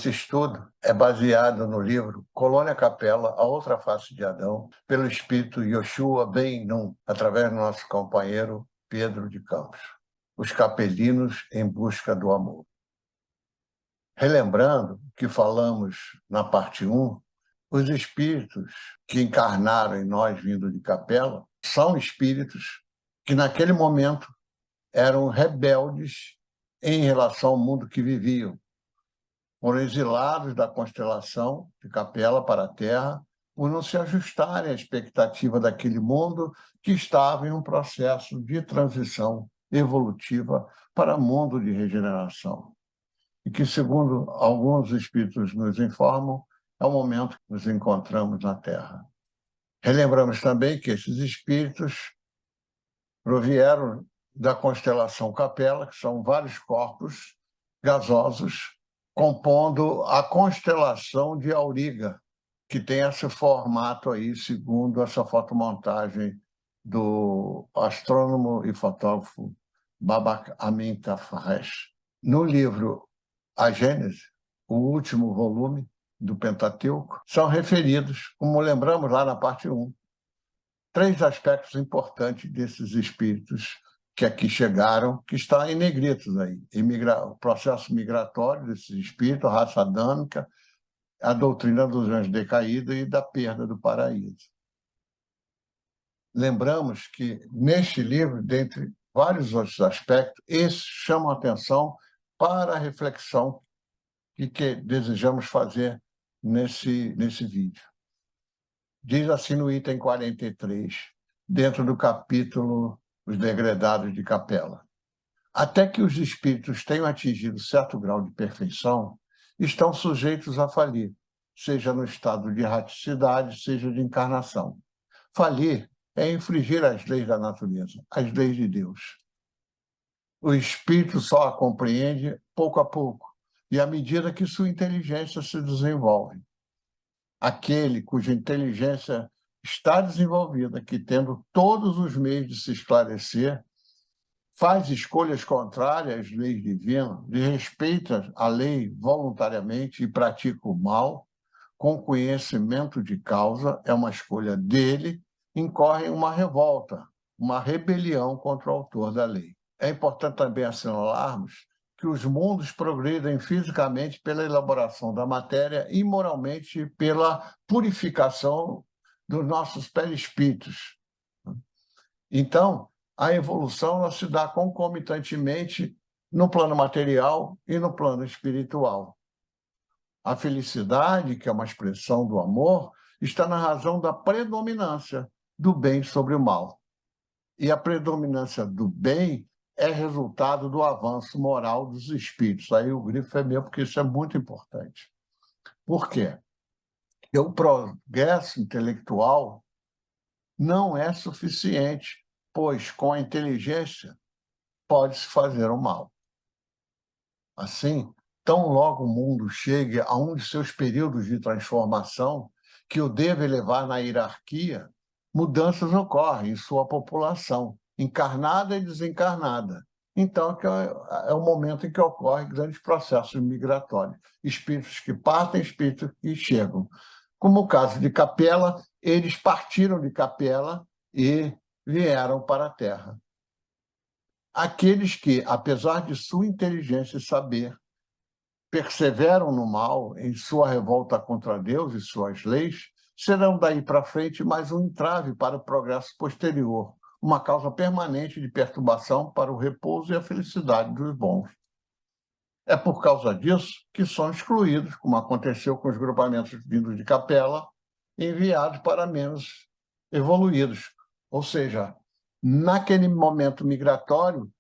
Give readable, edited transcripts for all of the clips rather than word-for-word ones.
Esse estudo é baseado no livro Colônia Capela, A Outra Face de Adão, pelo espírito Yoshua Ben Nun, através do nosso companheiro Pedro de Campos. Os capelinos em busca do amor. Relembrando que falamos na parte 1, os espíritos que encarnaram em nós vindo de Capela são espíritos que naquele momento eram rebeldes em relação ao mundo que viviam. Foram exilados da constelação de Capela para a Terra por não se ajustarem à expectativa daquele mundo que estava em um processo de transição evolutiva para mundo de regeneração. E que, segundo alguns espíritos nos informam, é o momento que nos encontramos na Terra. Relembramos também que esses espíritos provieram da constelação Capela, que são vários corpos gasosos compondo a constelação de Auriga, que tem esse formato aí, segundo essa fotomontagem do astrônomo e fotógrafo Babak Amin Tafaresh. No livro A Gênese, o último volume do Pentateuco, são referidos, como lembramos lá na parte 1, 3 aspectos importantes desses espíritos que aqui chegaram, que está em negritos aí. O processo migratório desses espíritos, a raça adâmica, a doutrina dos anjos decaídos e da perda do paraíso. Lembramos que, neste livro, dentre vários outros aspectos, esses chamam a atenção para a reflexão que desejamos fazer nesse vídeo. Diz assim no item 43, dentro do capítulo Os Degredados de Capela. Até que os espíritos tenham atingido certo grau de perfeição, estão sujeitos a falir, seja no estado de erraticidade, seja de encarnação. Falir é infringir as leis da natureza, as leis de Deus. O espírito só a compreende pouco a pouco, e à medida que sua inteligência se desenvolve. Aquele cuja inteligência está desenvolvida, que tendo todos os meios de se esclarecer, faz escolhas contrárias às leis divinas, desrespeita a lei voluntariamente e pratica o mal, com conhecimento de causa, é uma escolha dele, incorre em uma revolta, uma rebelião contra o autor da lei. É importante também assinalarmos que os mundos progridem fisicamente pela elaboração da matéria e moralmente pela purificação dos nossos perispíritos. Então, a evolução ela se dá concomitantemente no plano material e no plano espiritual. A felicidade, que é uma expressão do amor, está na razão da predominância do bem sobre o mal. E a predominância do bem é resultado do avanço moral dos espíritos. Aí o grifo é meu, porque isso é muito importante. Por quê? Porque o progresso intelectual não é suficiente, pois com a inteligência pode-se fazer o mal. Assim, tão logo o mundo chegue a um de seus períodos de transformação, que o deve levar na hierarquia, mudanças ocorrem em sua população, encarnada e desencarnada. Então, é o momento em que ocorrem grandes processos migratórios. Espíritos que partem, espíritos que chegam. Como o caso de Capela, eles partiram de Capela e vieram para a Terra. Aqueles que, apesar de sua inteligência e saber, perseveram no mal, em sua revolta contra Deus e suas leis, serão daí para frente mais um entrave para o progresso posterior, uma causa permanente de perturbação para o repouso e a felicidade dos bons. É por causa disso que são excluídos, como aconteceu com os grupamentos vindos de Capela, enviados para menos evoluídos. Ou seja, naquele momento migratório,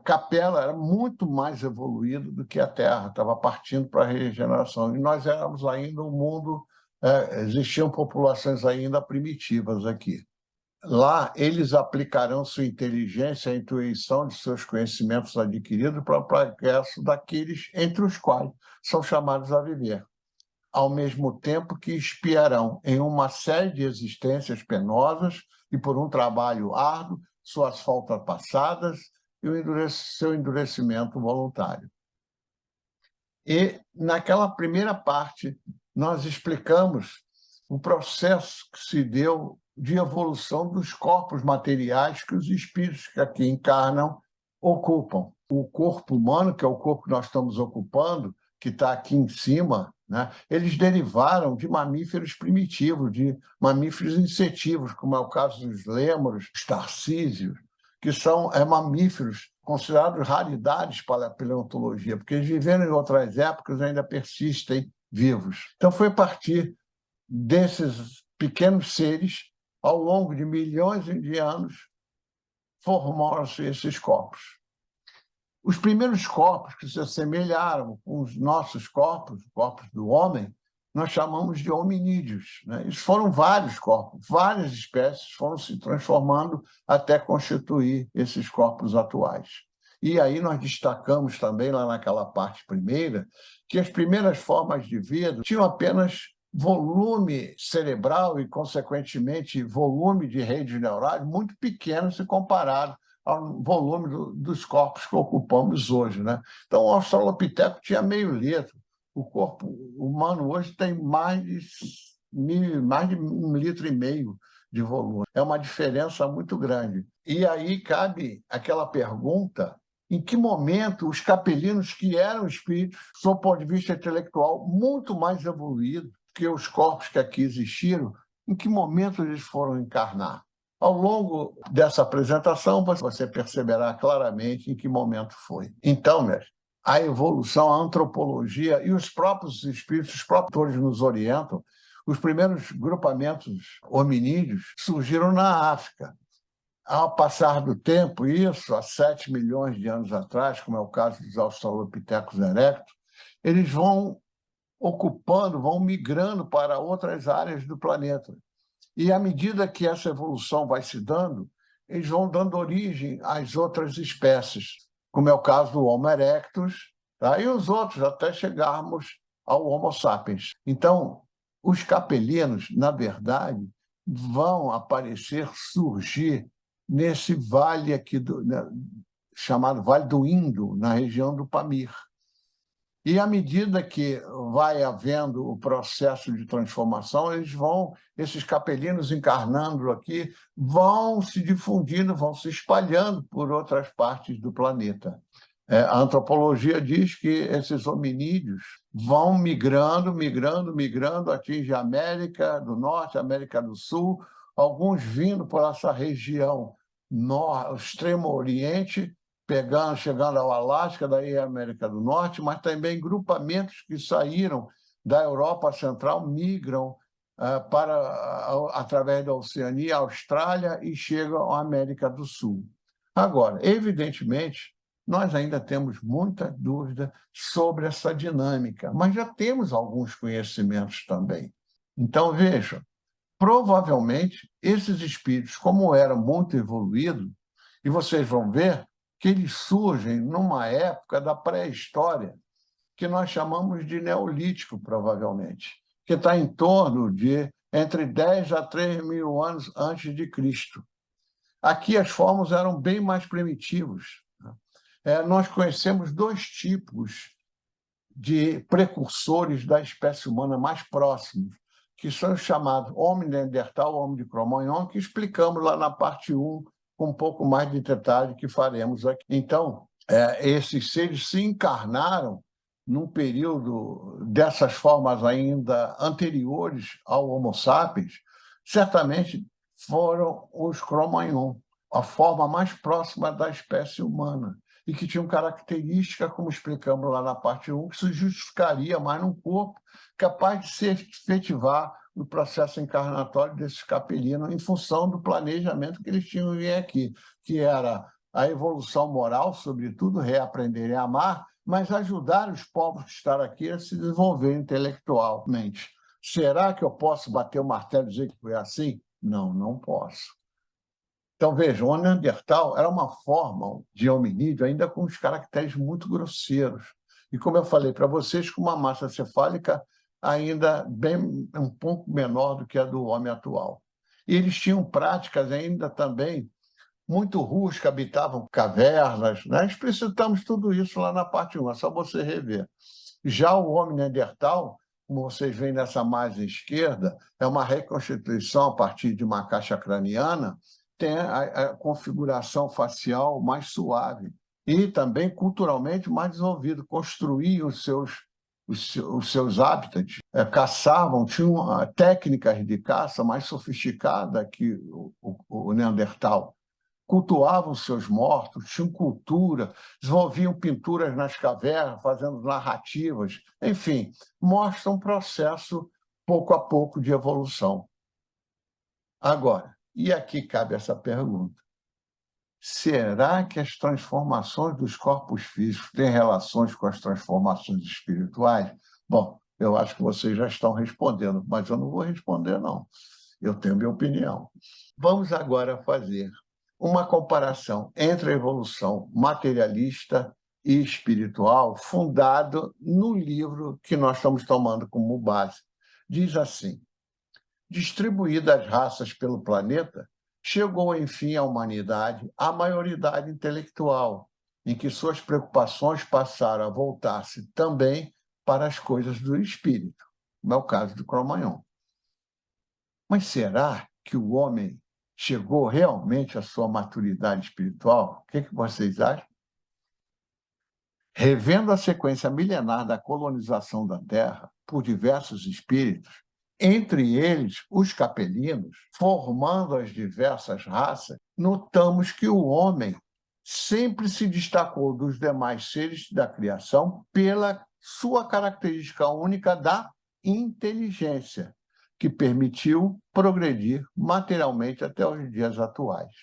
Capela era muito mais evoluído do que a Terra, estava partindo para a regeneração. E nós éramos ainda um mundo, existiam populações ainda primitivas aqui. Lá, eles aplicarão sua inteligência, a intuição de seus conhecimentos adquiridos para o progresso daqueles entre os quais são chamados a viver, ao mesmo tempo que espiarão em uma série de existências penosas e por um trabalho árduo suas faltas passadas e seu endurecimento voluntário. E, naquela primeira parte, nós explicamos o processo que se deu de evolução dos corpos materiais que os espíritos que aqui encarnam ocupam. O corpo humano, que é o corpo que nós estamos ocupando, que está aqui em cima, né, eles derivaram de mamíferos primitivos, de mamíferos insetivos, como é o caso dos lêmuros, os tarcísios, que são mamíferos considerados raridades para a paleontologia, porque eles viveram em outras épocas e ainda persistem vivos. Então, foi a partir desses pequenos seres, ao longo de milhões de anos, formaram-se esses corpos. Os primeiros corpos que se assemelharam com os nossos corpos, corpos do homem, nós chamamos de hominídeos, né? Isso foram vários corpos, várias espécies foram se transformando até constituir esses corpos atuais. E aí nós destacamos também, lá naquela parte primeira, que as primeiras formas de vida tinham apenas volume cerebral e, consequentemente, volume de redes neurais muito pequeno se comparado ao volume dos corpos que ocupamos hoje, né? Então, o Australopiteco tinha meio litro. O corpo humano hoje tem mais de 1,5 litro de volume. É uma diferença muito grande. E aí cabe aquela pergunta: em que momento os capelinos, que eram espíritos, sob o ponto de vista intelectual, muito mais evoluídos que os corpos que aqui existiram, em que momento eles foram encarnar? Ao longo dessa apresentação, você perceberá claramente em que momento foi. Então, mestre, a evolução, a antropologia e os próprios espíritos, os próprios autores nos orientam. Os primeiros grupamentos hominídeos surgiram na África. Ao passar do tempo, isso há 7 milhões de anos atrás, como é o caso dos Australopithecus erectus, eles vão ocupando, vão migrando para outras áreas do planeta. E, à medida que essa evolução vai se dando, eles vão dando origem às outras espécies, como é o caso do Homo erectus, tá? E os outros, até chegarmos ao Homo sapiens. Então, os capelinos, na verdade, vão aparecer, surgir nesse vale aqui, chamado Vale do Indo, na região do Pamir. E, à medida que vai havendo o processo de transformação, esses capelinos encarnando aqui, vão se difundindo, vão se espalhando por outras partes do planeta. A antropologia diz que esses hominídeos vão migrando, atingem a América do Norte, a América do Sul, alguns vindo por essa região extremo oriente, chegando ao Alasca, daí a América do Norte, mas também grupamentos que saíram da Europa Central, migram através da Oceania, Austrália, e chegam à América do Sul. Agora, evidentemente, nós ainda temos muita dúvida sobre essa dinâmica, mas já temos alguns conhecimentos também. Então, vejam, provavelmente, esses espíritos, como eram muito evoluídos, e vocês vão ver que eles surgem numa época da pré-história, que nós chamamos de Neolítico, provavelmente, que está em torno de entre 10 a 3 mil anos antes de Cristo. Aqui as formas eram bem mais primitivos. Nós conhecemos 2 tipos de precursores da espécie humana mais próximos, que são os chamados Homem Neandertal, Homem de Cro-Magnon, que explicamos lá na parte 1, com um pouco mais de detalhe que faremos aqui. Então, esses seres se encarnaram num período dessas formas ainda anteriores ao Homo sapiens, certamente foram os Cro-Magnon, a forma mais próxima da espécie humana, e que tinham características, como explicamos lá na parte 1, que se justificaria mais num corpo capaz de se efetivar no processo encarnatório desses capelinos em função do planejamento que eles tinham em vir aqui, que era a evolução moral, sobretudo, reaprenderem a amar, mas ajudar os povos que estão aqui a se desenvolver intelectualmente. Será que eu posso bater o martelo e dizer que foi assim? Não, não posso. Então, vejam, o Neandertal era uma forma de hominídeo ainda com os caracteres muito grosseiros. E, como eu falei para vocês, com uma massa cefálica ainda um pouco menor do que a do homem atual. E eles tinham práticas ainda também muito rústicas, habitavam cavernas, né? Explicitamos tudo isso lá na parte 1, é só você rever. Já o homem neandertal, como vocês veem nessa margem esquerda, é uma reconstituição a partir de uma caixa craniana, tem a configuração facial mais suave e também culturalmente mais desenvolvido, construía os seus hábitats, caçavam, tinham técnicas de caça mais sofisticadas que o Neandertal. Cultuavam seus mortos, tinham cultura, desenvolviam pinturas nas cavernas, fazendo narrativas, enfim, mostra um processo pouco a pouco de evolução. Agora, e aqui cabe essa pergunta: será que as transformações dos corpos físicos têm relações com as transformações espirituais? Bom, eu acho que vocês já estão respondendo, mas eu não vou responder, não. Eu tenho minha opinião. Vamos agora fazer uma comparação entre a evolução materialista e espiritual, fundado no livro que nós estamos tomando como base. Diz assim: distribuídas as raças pelo planeta, chegou, enfim, à humanidade a maioridade intelectual, em que suas preocupações passaram a voltar-se também para as coisas do espírito, como é o caso do Cro-Magnon. Mas será que o homem chegou realmente à sua maturidade espiritual? O que vocês acham? Revendo a sequência milenar da colonização da Terra por diversos espíritos, entre eles os capelinos, formando as diversas raças, notamos que o homem sempre se destacou dos demais seres da criação pela sua característica única da inteligência, que permitiu progredir materialmente até os dias atuais,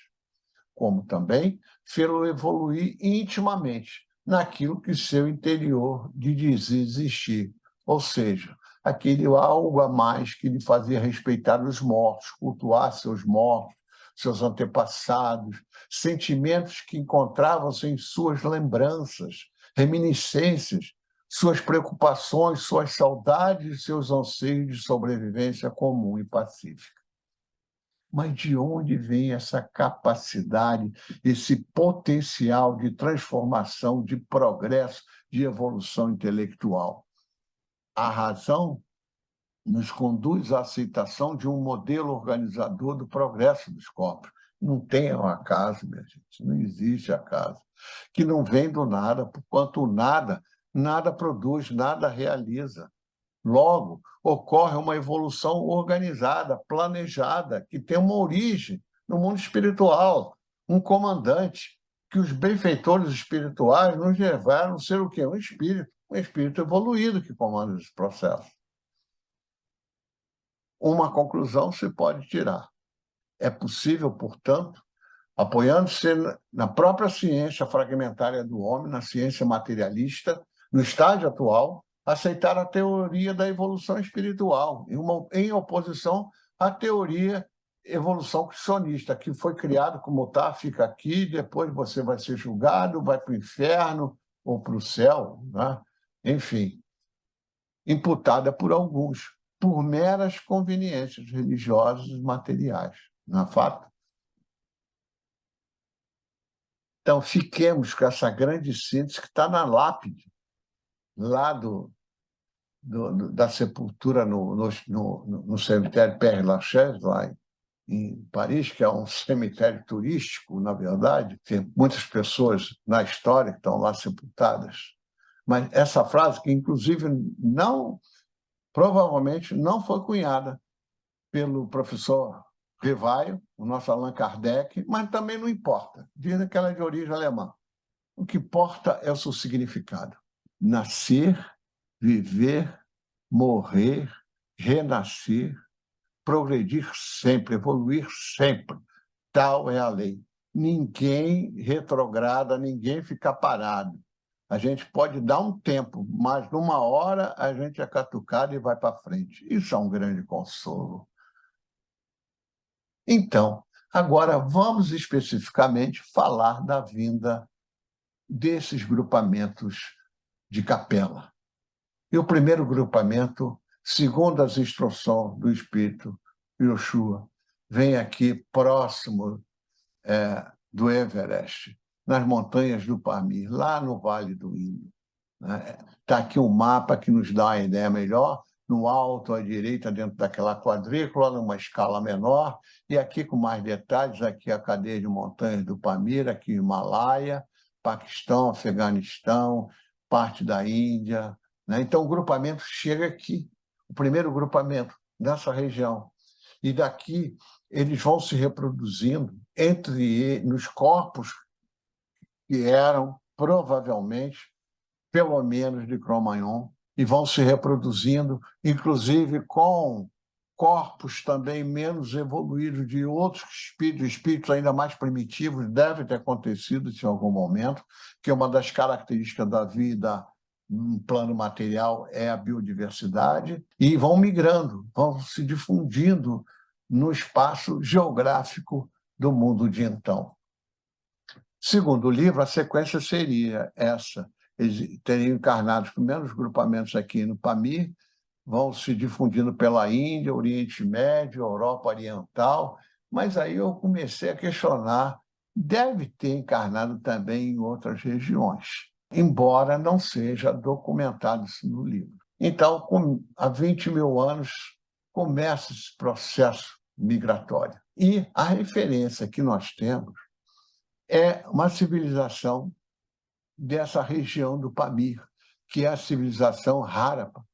como também fê-lo evoluir intimamente naquilo que seu interior lhe dizia existir, ou seja, aquele algo a mais que lhe fazia respeitar os mortos, cultuar seus mortos, seus antepassados, sentimentos que encontravam-se em suas lembranças, reminiscências, suas preocupações, suas saudades e seus anseios de sobrevivência comum e pacífica. Mas de onde vem essa capacidade, esse potencial de transformação, de progresso, de evolução intelectual? A razão nos conduz à aceitação de um modelo organizador do progresso dos corpos. Não tem um acaso, minha gente, não existe acaso. Que não vem do nada, porquanto o nada, nada produz, nada realiza. Logo, ocorre uma evolução organizada, planejada, que tem uma origem no mundo espiritual, um comandante, que os benfeitores espirituais nos levaram a ser o quê? Um espírito evoluído que comanda esse processo. Uma conclusão se pode tirar. É possível, portanto, apoiando-se na própria ciência fragmentária do homem, na ciência materialista, no estágio atual, aceitar a teoria da evolução espiritual, em oposição à teoria evolução cristianista, que foi criado como tá, fica aqui, depois você vai ser julgado, vai para o inferno ou para o céu, né? Enfim, imputada por alguns, por meras conveniências religiosas e materiais, não é fato? Então, fiquemos com essa grande síntese que está na lápide, lá da sepultura no cemitério Père-Lachaise, lá em Paris, que é um cemitério turístico, na verdade. Tem muitas pessoas na história que estão lá sepultadas. Mas essa frase, que inclusive provavelmente não foi cunhada pelo professor Rivaio, o nosso Allan Kardec, mas também não importa. Dizem que ela é de origem alemã. O que importa é o seu significado. Nascer, viver, morrer, renascer, progredir sempre, evoluir sempre. Tal é a lei. Ninguém retrograda, ninguém fica parado. A gente pode dar um tempo, mas numa hora a gente é catucado e vai para frente. Isso é um grande consolo. Então, agora vamos especificamente falar da vinda desses grupamentos de capela. E o primeiro grupamento, segundo as instruções do Espírito Yoshua, vem aqui próximo do Everest, nas montanhas do Pamir, lá no Vale do Indo. né? Está aqui um mapa que nos dá uma ideia melhor. No alto, à direita, dentro daquela quadrícula, numa escala menor, e aqui com mais detalhes, aqui a cadeia de montanhas do Pamir, aqui Himalaia, Paquistão, Afeganistão, parte da Índia, né? Então, o grupamento chega aqui, o primeiro grupamento nessa região. E daqui eles vão se reproduzindo nos corpos que eram, provavelmente, pelo menos de Cro-Magnon, e vão se reproduzindo, inclusive com corpos também menos evoluídos de outros espíritos ainda mais primitivos, deve ter acontecido em algum momento, que uma das características da vida no plano material é a biodiversidade, e vão migrando, vão se difundindo no espaço geográfico do mundo de então. Segundo o livro, a sequência seria essa. Eles teriam encarnado os primeiros grupamentos aqui no Pamir, vão se difundindo pela Índia, Oriente Médio, Europa Oriental, mas aí eu comecei a questionar, deve ter encarnado também em outras regiões, embora não seja documentado isso no livro. Então, há 20 mil anos, começa esse processo migratório. E a referência que nós temos é uma civilização dessa região do Pamir, que é a civilização Harappa.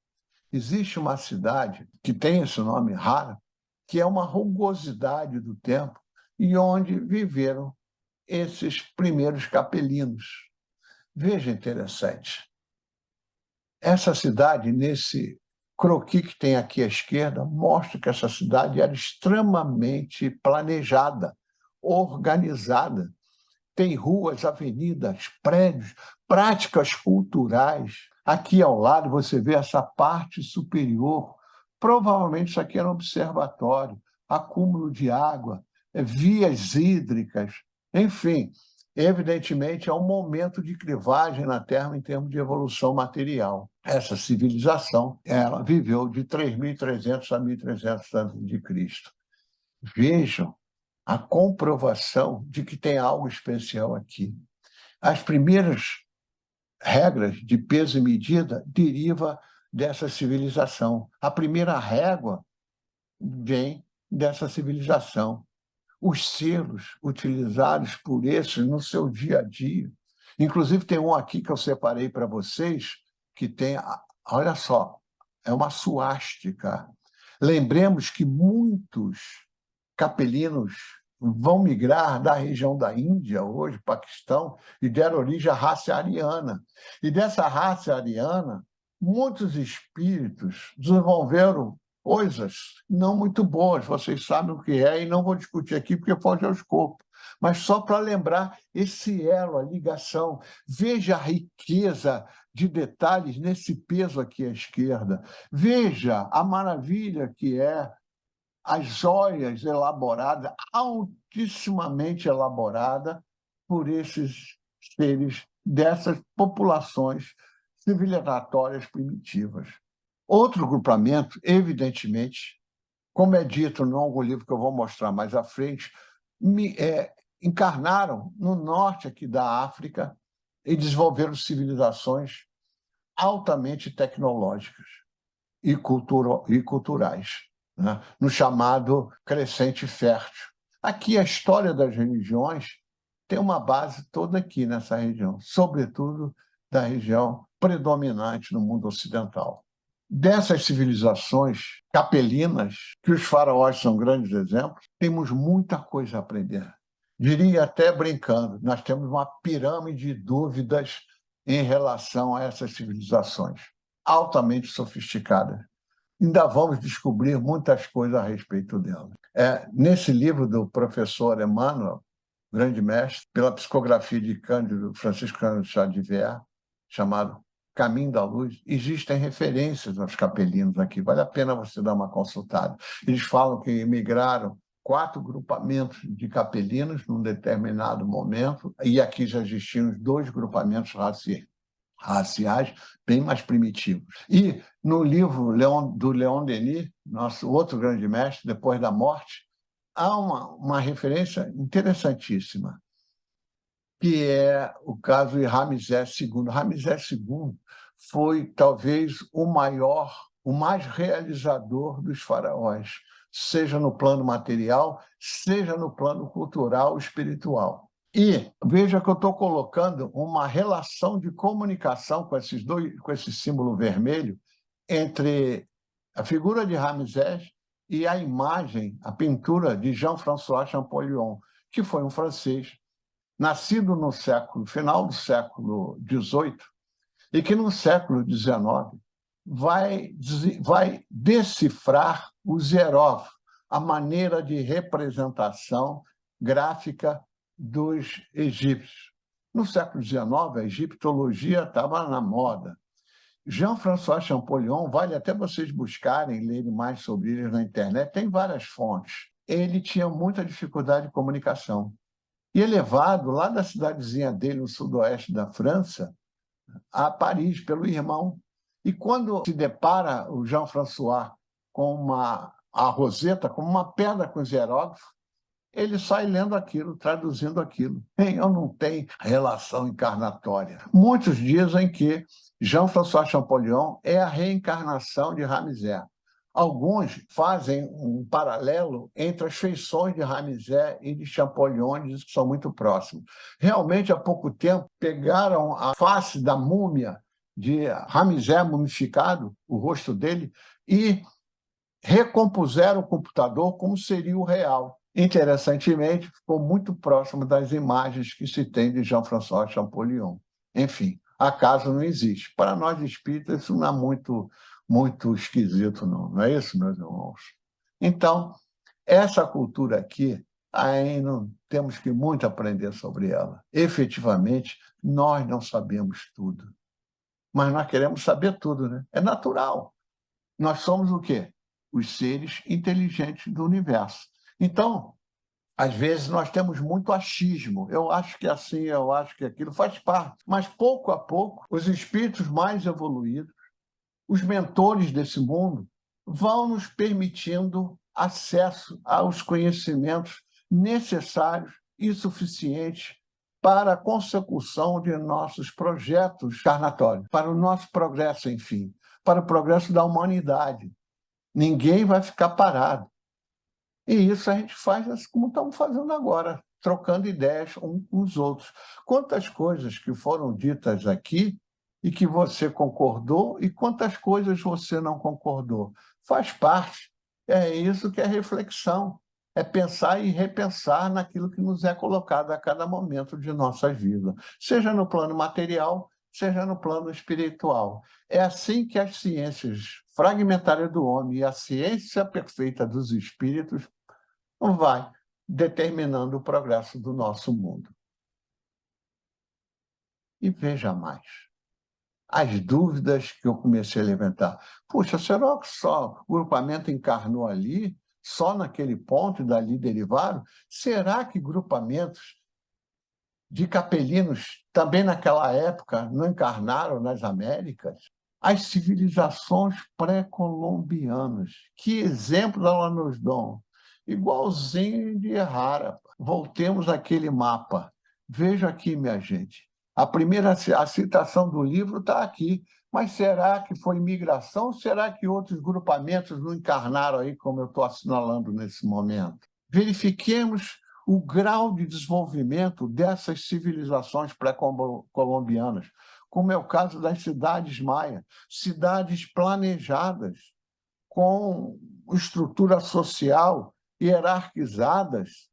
Existe uma cidade que tem esse nome, Harappa, que é uma rugosidade do tempo e onde viveram esses primeiros capelinos. Veja, interessante. Essa cidade, nesse croquis que tem aqui à esquerda, mostra que essa cidade era extremamente planejada, organizada. Tem ruas, avenidas, prédios, práticas culturais. Aqui ao lado você vê essa parte superior. Provavelmente isso aqui era um observatório, acúmulo de água, vias hídricas, enfim. Evidentemente, é um momento de clivagem na Terra em termos de evolução material. Essa civilização ela viveu de 3.300 a 1.300 anos de Cristo. Vejam a comprovação de que tem algo especial aqui. As primeiras regras de peso e medida derivam dessa civilização. A primeira régua vem dessa civilização. Os selos utilizados por esses no seu dia a dia. Inclusive, tem um aqui que eu separei para vocês, que tem, olha só, é uma suástica. Lembremos que muitos capelinos vão migrar da região da Índia, hoje, Paquistão, e deram origem à raça ariana. E dessa raça ariana, muitos espíritos desenvolveram coisas não muito boas, vocês sabem o que é, e não vou discutir aqui porque foge ao escopo. Mas só para lembrar esse elo, a ligação. Veja a riqueza de detalhes nesse peso aqui à esquerda. Veja a maravilha que é as joias elaboradas, altissimamente elaboradas por esses seres dessas populações civilizatórias primitivas. Outro grupamento, evidentemente, como é dito no longo livro que eu vou mostrar mais à frente, encarnaram no norte aqui da África e desenvolveram civilizações altamente tecnológicas e culturais, né? No chamado crescente fértil. Aqui a história das religiões tem uma base toda aqui nessa região, sobretudo da região predominante no mundo ocidental. Dessas civilizações capelinas, que os faraós são grandes exemplos, temos muita coisa a aprender. Diria até brincando, nós temos uma pirâmide de dúvidas em relação a essas civilizações, altamente sofisticadas. Ainda vamos descobrir muitas coisas a respeito delas. Nesse livro do professor Emmanuel, grande mestre, pela psicografia de Cândido, Francisco Cândido Xavier, chamado Caminho da Luz, existem referências aos capelinos aqui. Vale a pena você dar uma consultada. Eles falam que emigraram 4 grupamentos de capelinos num determinado momento, e aqui já existiam 2 grupamentos raciais bem mais primitivos. E no livro do Leon Denis, nosso outro grande mestre, Depois da Morte, há uma referência interessantíssima. que é o caso de Ramsés II. Ramsés II foi talvez o maior, o mais realizador dos faraós, seja no plano material, seja no plano cultural, espiritual. E veja que eu estou colocando uma relação de comunicação com esses dois, com esse símbolo vermelho, entre a figura de Ramsés e a imagem, a pintura de Jean-François Champollion, que foi um francês nascido no final do século XVIII, e que no século XIX vai decifrar os hieróglifos, a maneira de representação gráfica dos egípcios. No século XIX, a egiptologia estava na moda. Jean-François Champollion, vale até vocês buscarem, lerem mais sobre ele na internet, tem várias fontes. Ele tinha muita dificuldade de comunicação. E é levado lá da cidadezinha dele, no sudoeste da França, a Paris, pelo irmão. E quando se depara o Jean-François com a Roseta, com uma pedra com os hieróglifos, ele sai lendo aquilo, traduzindo aquilo. Eu não tenho relação encarnatória. Muitos dizem que Jean-François Champollion é a reencarnação de Ramsés. Alguns fazem um paralelo entre as feições de Ramsés e de Champollion, dizem que são muito próximos. Realmente, há pouco tempo, pegaram a face da múmia de Ramsés mumificado, o rosto dele, e recompuseram o computador como seria o real. Interessantemente, ficou muito próximo das imagens que se tem de Jean-François Champollion. Enfim, acaso não existe. Para nós espíritas, isso não é muito esquisito, não é isso, meus irmãos? Então, essa cultura aqui, ainda temos que muito aprender sobre ela. Efetivamente, nós não sabemos tudo, mas nós queremos saber tudo, né? É natural. Nós somos o quê? Os seres inteligentes do universo. Então, às vezes, nós temos muito achismo. Eu acho que assim, eu acho que aquilo faz parte. Mas, pouco a pouco, os espíritos mais evoluídos, os mentores desse mundo, vão nos permitindo acesso aos conhecimentos necessários e suficientes para a consecução de nossos projetos carnatórios, para o nosso progresso, enfim, para o progresso da humanidade. Ninguém vai ficar parado. E isso a gente faz como estamos fazendo agora, trocando ideias uns com os outros. Quantas coisas que foram ditas aqui e que você concordou e quantas coisas você não concordou. Faz parte. É isso que é reflexão. É pensar e repensar naquilo que nos é colocado a cada momento de nossas vidas, seja no plano material, seja no plano espiritual. É assim que as ciências fragmentárias do homem e a ciência perfeita dos espíritos vai determinando o progresso do nosso mundo. E veja mais, as dúvidas que eu comecei a levantar. Puxa, será que só o grupamento encarnou ali, só naquele ponto e dali derivaram? Será que grupamentos de capelinos também naquela época não encarnaram nas Américas? As civilizações pré-colombianas, que exemplo ela nos dão? Igualzinho de Errara. Voltemos àquele mapa. Veja aqui, minha gente. A citação do livro está aqui. Mas será que foi imigração? Será que outros grupamentos não encarnaram aí, como eu estou assinalando nesse momento? Verifiquemos o grau de desenvolvimento dessas civilizações pré-colombianas, como é o caso das cidades maias, cidades planejadas, com estrutura social hierarquizadas,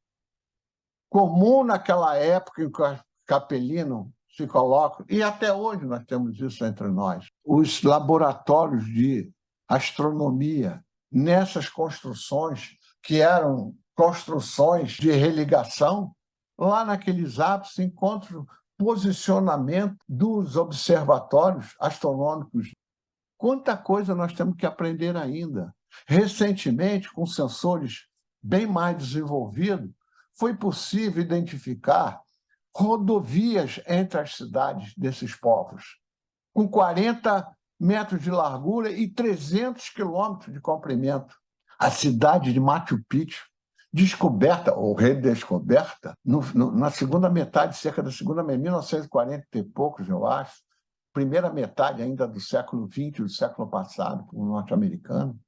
comum naquela época em que o capelino se coloca, e até hoje nós temos isso entre nós. Os laboratórios de astronomia nessas construções, que eram construções de religação, lá naqueles ápices encontra o posicionamento dos observatórios astronômicos. Quanta coisa nós temos que aprender ainda. Recentemente, com sensores bem mais desenvolvidos, foi possível identificar rodovias entre as cidades desses povos, com 40 metros de largura e 300 quilômetros de comprimento. A cidade de Machu Picchu, descoberta ou redescoberta na segunda metade, cerca da segunda metade, 1940 e poucos, eu acho, primeira metade ainda do século XX, do século passado, por um norte-americano.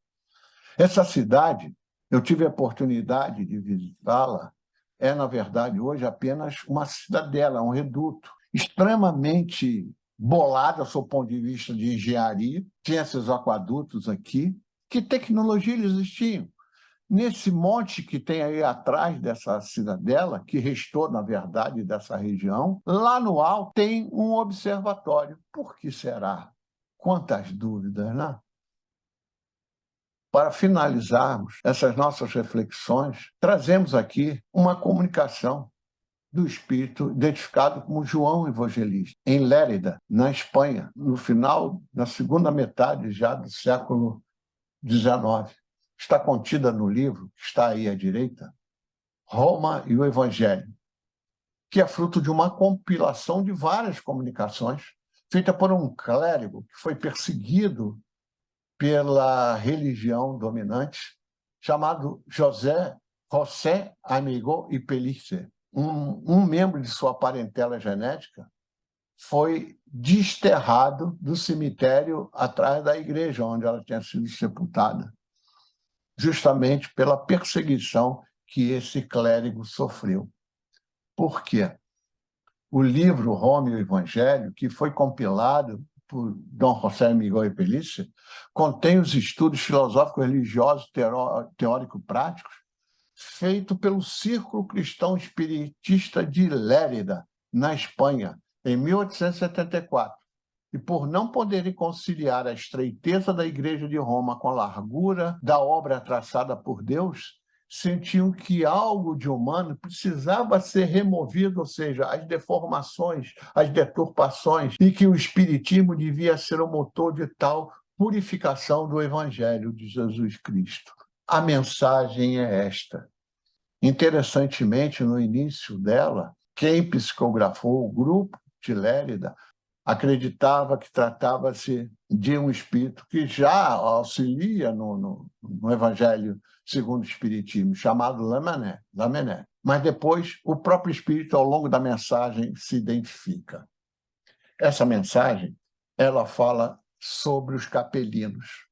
Essa cidade, eu tive a oportunidade de visitá-la, é, na verdade, hoje apenas uma cidadela, um reduto, extremamente bolada, do ponto de vista de engenharia, tinha esses aquadutos aqui. Que tecnologia eles existiam? Nesse monte que tem aí atrás dessa cidadela, que restou, na verdade, dessa região, lá no alto tem um observatório. Por que será? Quantas dúvidas, né? Para finalizarmos essas nossas reflexões, trazemos aqui uma comunicação do espírito identificado como João Evangelista, em Lérida, na Espanha, no final, na segunda metade já do século XIX. Está contida no livro, que está aí à direita, Roma e o Evangelho, que é fruto de uma compilação de várias comunicações, feita por um clérigo que foi perseguido pela religião dominante, chamado José Amigo y Pellicer. Um membro de sua parentela genética foi desterrado do cemitério atrás da igreja onde ela tinha sido sepultada, justamente pela perseguição que esse clérigo sofreu. Por quê? O livro Roma e o Evangelho, que foi compilado por Dom José Miguel Pellicer, contém os estudos filosóficos, religiosos, teórico-práticos, feito pelo Círculo Cristão Espiritista de Lérida, na Espanha, em 1874. E por não poderem conciliar a estreiteza da Igreja de Roma com a largura da obra traçada por Deus, sentiam que algo de humano precisava ser removido, ou seja, as deformações, as deturpações, e que o Espiritismo devia ser o motor de tal purificação do Evangelho de Jesus Cristo. A mensagem é esta. Interessantemente, no início dela, quem psicografou o grupo de Lérida acreditava que tratava-se de um espírito que já auxilia no Evangelho segundo o Espiritismo, chamado Lamennais. Mas depois, o próprio espírito, ao longo da mensagem, se identifica. Essa mensagem, ela fala sobre os capelinos.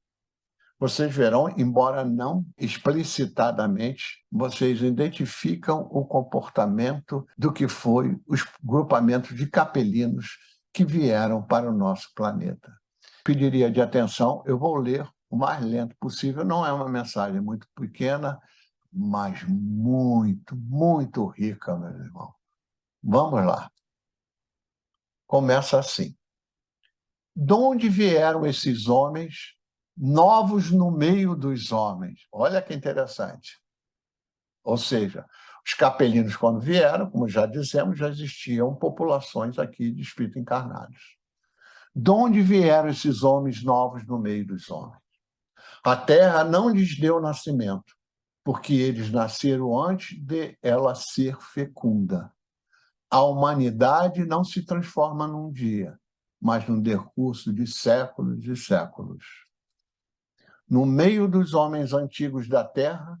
Vocês verão, embora não explicitadamente, vocês identificam o comportamento do que foi os grupamentos de capelinos que vieram para o nosso planeta. Pediria de atenção, eu vou ler o mais lento possível, não é uma mensagem muito pequena, mas muito, muito rica, meu irmão. Vamos lá. Começa assim. De onde vieram esses homens novos no meio dos homens? Olha que interessante. Ou seja, os capelinos, quando vieram, como já dissemos, já existiam populações aqui de espíritos encarnados. De onde vieram esses homens novos no meio dos homens? A terra não lhes deu nascimento, porque eles nasceram antes de ela ser fecunda. A humanidade não se transforma num dia, mas num decurso de séculos e séculos. No meio dos homens antigos da terra,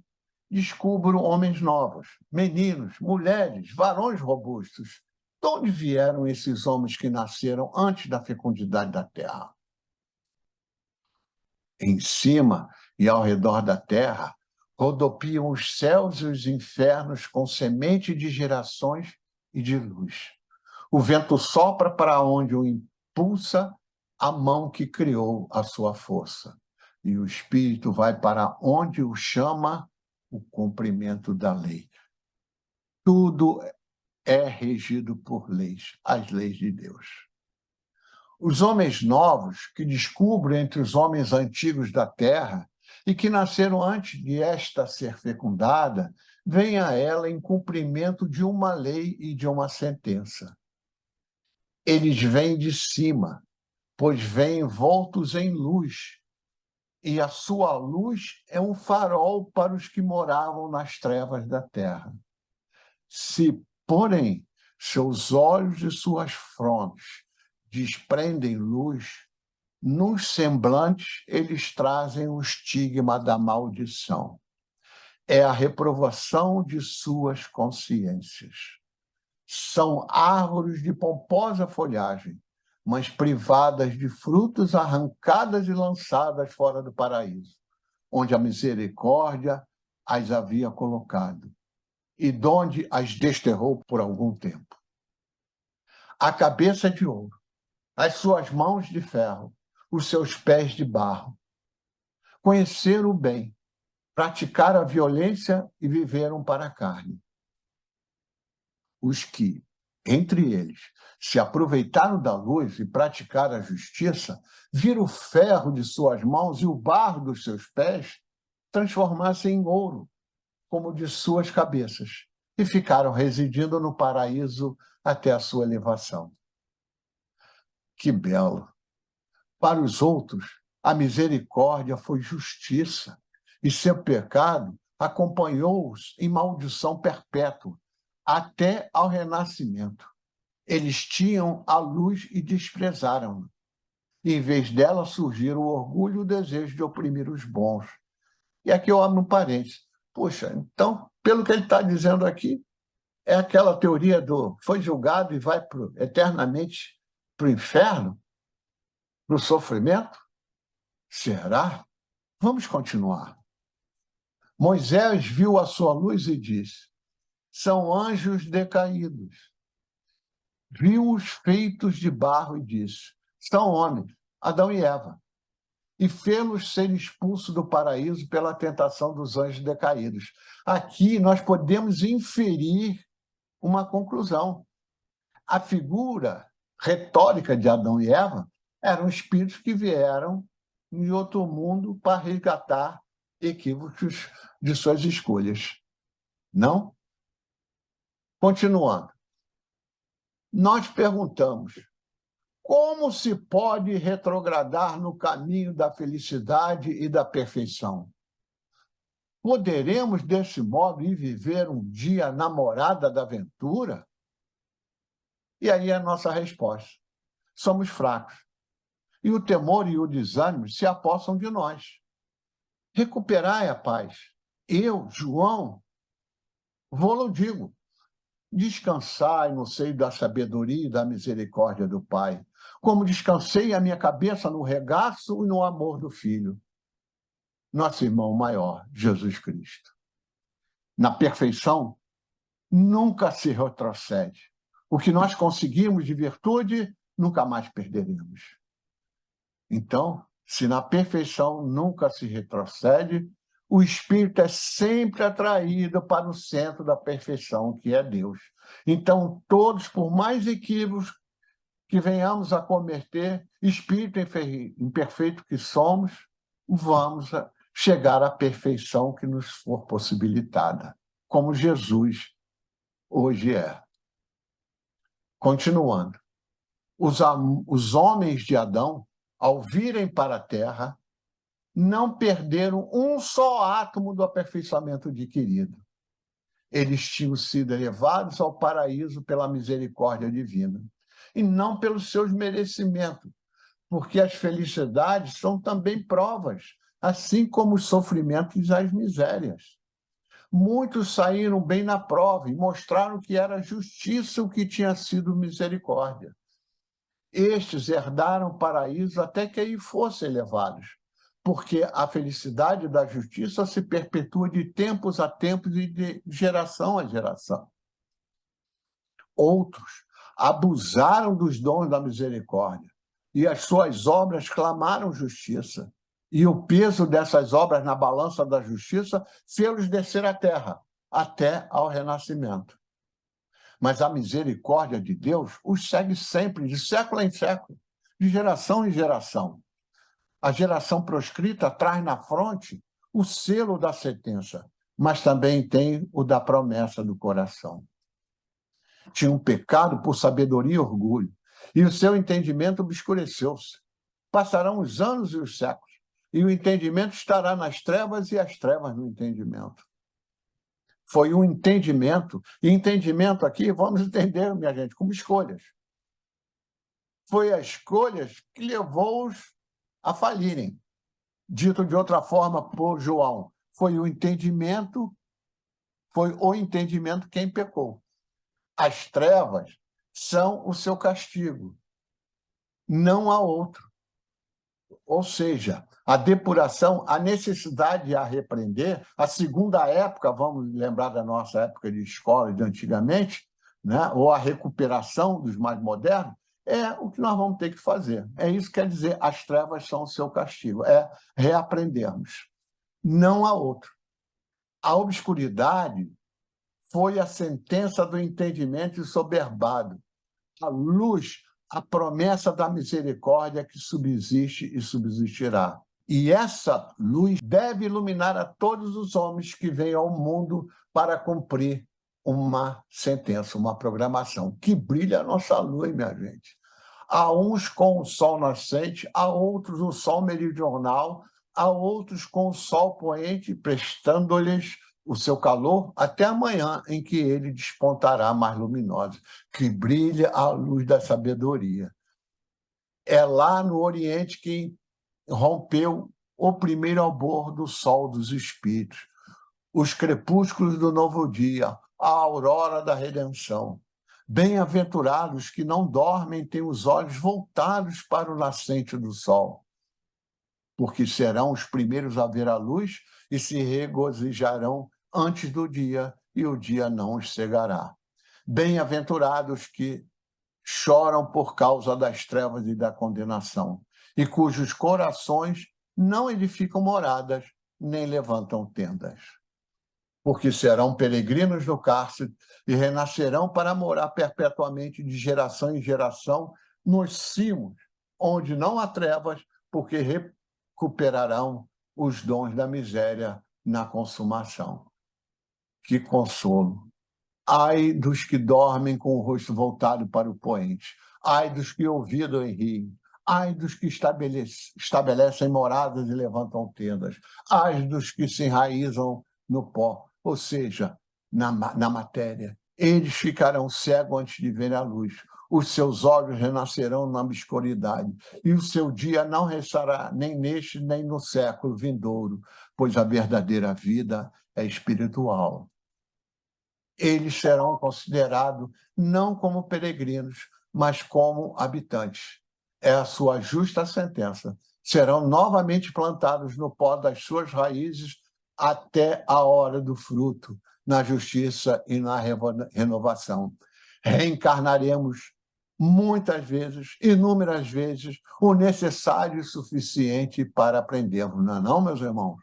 descubro homens novos, meninos, mulheres, varões robustos. De onde vieram esses homens que nasceram antes da fecundidade da terra? Em cima e ao redor da terra, rodopiam os céus e os infernos com semente de gerações e de luz. O vento sopra para onde o impulsa a mão que criou a sua força. E o espírito vai para onde o chama o cumprimento da lei. Tudo é regido por leis, as leis de Deus. Os homens novos que descubro entre os homens antigos da terra e que nasceram antes de esta ser fecundada, vêm a ela em cumprimento de uma lei e de uma sentença. Eles vêm de cima, pois vêm envoltos em luz, e a sua luz é um farol para os que moravam nas trevas da terra. Se, porém, seus olhos e suas frontes desprendem luz, nos semblantes eles trazem o estigma da maldição. é a reprovação de suas consciências. São árvores de pomposa folhagem, mas privadas de frutos, arrancadas e lançadas fora do paraíso, onde a misericórdia as havia colocado, e donde as desterrou por algum tempo. A cabeça de ouro, as suas mãos de ferro, os seus pés de barro. Conheceram o bem, praticaram a violência e viveram para a carne. Os que, entre eles, se aproveitaram da luz e praticaram a justiça, viram o ferro de suas mãos e o barro dos seus pés transformar-se em ouro, como de suas cabeças, e ficaram residindo no paraíso até a sua elevação. Que belo! Para os outros, a misericórdia foi justiça, e seu pecado acompanhou-os em maldição perpétua, até ao renascimento. Eles tinham a luz e desprezaram-na. Em vez dela surgiram o orgulho e o desejo de oprimir os bons. E aqui eu abro um parênteses. Puxa, então, pelo que ele está dizendo aqui, é aquela teoria do foi julgado e vai eternamente para o inferno, para o sofrimento? Será? Vamos continuar. Moisés viu a sua luz e disse: são anjos decaídos. Viu-os feitos de barro e disse: são homens, Adão e Eva. E fê-los ser expulsos do paraíso pela tentação dos anjos decaídos. Aqui nós podemos inferir uma conclusão. A figura retórica de Adão e Eva eram espíritos que vieram em outro mundo para resgatar equívocos de suas escolhas. Não? Continuando. Nós perguntamos: como se pode retrogradar no caminho da felicidade e da perfeição? Poderemos, desse modo, ir viver um dia namorada da aventura? E aí a nossa resposta: somos fracos. E o temor e o desânimo se apossam de nós. Recuperai a paz. Eu, João, vou-lo digo: descansai no seio da sabedoria e da misericórdia do Pai, como descansei a minha cabeça no regaço e no amor do Filho, nosso irmão maior, Jesus Cristo. Na perfeição, nunca se retrocede. O que nós conseguimos de virtude, nunca mais perderemos. Então, se na perfeição nunca se retrocede, o espírito é sempre atraído para o centro da perfeição, que é Deus. Então, todos, por mais equívocos que venhamos a cometer, espírito imperfeito que somos, vamos chegar à perfeição que nos for possibilitada, como Jesus hoje é. Continuando. Os homens de Adão, ao virem para a Terra, não perderam um só átomo do aperfeiçoamento adquirido. Eles tinham sido elevados ao paraíso pela misericórdia divina, e não pelos seus merecimentos, porque as felicidades são também provas, assim como os sofrimentos e as misérias. Muitos saíram bem na prova e mostraram que era justiça o que tinha sido misericórdia. Estes herdaram o paraíso até que aí fossem elevados, porque a felicidade da justiça se perpetua de tempos a tempos e de geração a geração. Outros abusaram dos dons da misericórdia, e as suas obras clamaram justiça, e o peso dessas obras na balança da justiça fê-los descer à terra, até ao renascimento. Mas a misericórdia de Deus os segue sempre, de século em século, de geração em geração. A geração proscrita traz na fronte o selo da sentença, mas também tem o da promessa do coração. Tinham pecado por sabedoria e orgulho, e o seu entendimento obscureceu-se. Passarão os anos e os séculos, e o entendimento estará nas trevas e as trevas no entendimento. Foi um entendimento, e entendimento aqui, vamos entender, minha gente, como escolhas. Foi as escolhas que levou-os a falirem. Dito de outra forma por João, foi o entendimento quem pecou. As trevas são o seu castigo, não há outro. Ou seja, a depuração, a necessidade de a repreender, a segunda época, vamos lembrar da nossa época de escola de antigamente, né? Ou a recuperação dos mais modernos, é o que nós vamos ter que fazer. É isso que quer dizer, as trevas são o seu castigo, é reaprendermos. Não há outro. A obscuridade foi a sentença do entendimento ensoberbado. A luz, a promessa da misericórdia que subsiste e subsistirá. E essa luz deve iluminar a todos os homens que vêm ao mundo para cumprir uma sentença, uma programação. Que brilha a nossa luz, minha gente. Há uns com o sol nascente, há outros o sol meridional, há outros com o sol poente, prestando-lhes o seu calor até amanhã, em que ele despontará mais luminoso, que brilha a luz da sabedoria. É lá no Oriente que rompeu o primeiro albor do sol dos espíritos, os crepúsculos do novo dia, a aurora da redenção. Bem-aventurados que não dormem, têm os olhos voltados para o nascente do sol, porque serão os primeiros a ver a luz e se regozijarão antes do dia, e o dia não os cegará. Bem-aventurados que choram por causa das trevas e da condenação, e cujos corações não edificam moradas, nem levantam tendas. Porque serão peregrinos no cárcere e renascerão para morar perpetuamente de geração em geração nos cimos, onde não há trevas, porque recuperarão os dons da miséria na consumação. Que consolo! Ai dos que dormem com o rosto voltado para o poente, ai dos que ouvidam e riem, ai dos que estabelecem moradas e levantam tendas, ai dos que se enraizam no pó, ou seja, na matéria. Eles ficarão cegos antes de ver a luz, os seus olhos renascerão na obscuridade, e o seu dia não restará nem neste nem no século vindouro, pois a verdadeira vida é espiritual. Eles serão considerados não como peregrinos, mas como habitantes. É a sua justa sentença. Serão novamente plantados no pó das suas raízes até a hora do fruto, na justiça e na renovação. Reencarnaremos muitas vezes, inúmeras vezes, o necessário e suficiente para aprendermos. Não é não, meus irmãos?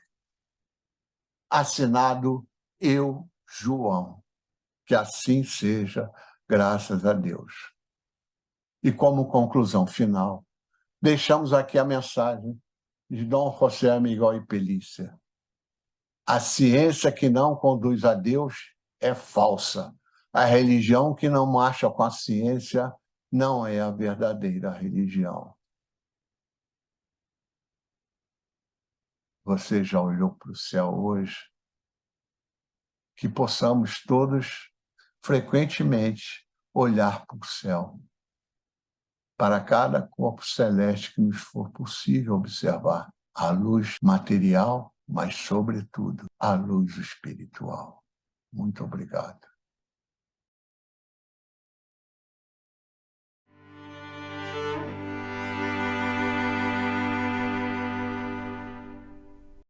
Assinado eu, João. Que assim seja, graças a Deus. E como conclusão final, deixamos aqui a mensagem de Dom José Miguel y Pelícia. A ciência que não conduz a Deus é falsa. A religião que não marcha com a ciência não é a verdadeira religião. Você já olhou para o céu hoje? Que possamos todos frequentemente olhar para o céu, para cada corpo celeste que nos for possível observar, a luz material, mas, sobretudo, a luz espiritual. Muito obrigado.